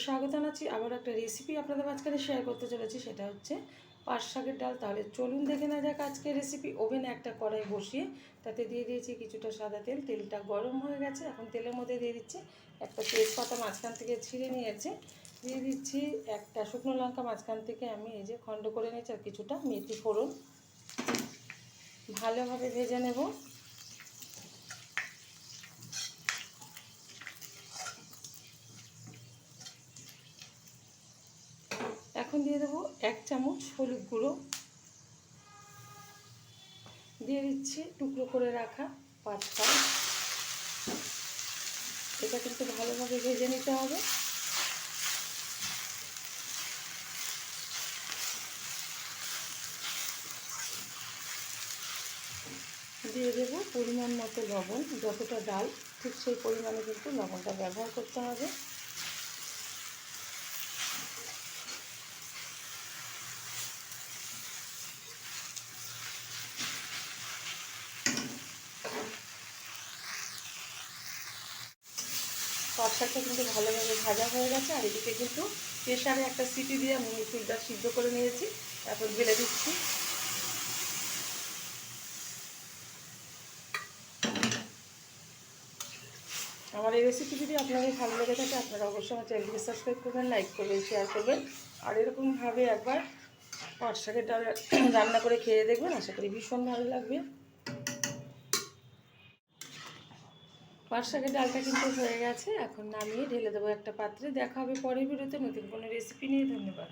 স্বাগত জানাচ্ছি। আবার একটা রেসিপি আপনাদের মাঝখানে শেয়ার করতে চলেছি, সেটা হচ্ছে পাট শাকের ডাল। তাহলে চলুন দেখে না যাক আজকের রেসিপি। ওভেনে একটা কড়াই বসিয়ে তাতে দিয়ে দিয়েছি কিছুটা সাদা তেল। তেলটা গরম হয়ে গেছে। এখন তেলের মধ্যে দিয়ে দিচ্ছি একটা তেজপাতা মাঝখান থেকে ছিঁড়ে নিয়েছে, দিয়ে দিচ্ছি একটা শুকনো লঙ্কা মাঝখান থেকে আমি এই যে খণ্ড করে নিয়েছি, আর কিছুটা মেথি ফোড়ন ভালোভাবে ভেজে নেব। এখন দিয়ে দেবো 1 চামচ হলুদ গুঁড়ো, দিয়ে দিচ্ছি টুকরো করে রাখা পাট শাক। এটা কিন্তু ভালোভাবে ভেজে নিতে হবে। দিয়ে দেবো পরিমাণ মতো লবণ, যতটা ডাল ঠিক সেই পরিমাণে কিন্তু লবণটা ব্যবহার করতে হবে। পাট শাকটা কিন্তু ভালোভাবে ভাজা হয়ে গেছে, আর এদিকে কিন্তু প্রেসারে একটা সিটি দিয়ে আমি মুসুরটা সিদ্ধ করে নিয়েছি। তারপর ঢেলে দিচ্ছি। আমার এই রেসিপি যদি আপনাদের ভালো লেগে থাকে, আপনারা অবশ্যই আমার চ্যানেলটিকে সাবস্ক্রাইব করবেন, লাইক করবেন, শেয়ার করবেন। আর এরকমভাবে একবার পাট শাকের ডাল রান্না করে খেয়ে দেখবেন, আশা করি ভীষণ ভালো লাগবে। পাট শাকের ডালটা কিন্তু হয়ে গেছে। এখন নামিয়ে ঢেলে দেবো একটা পাত্রে। দেখা হবে পরের ভিডিওতে নতুন কোনো রেসিপি নিয়ে। ধন্যবাদ।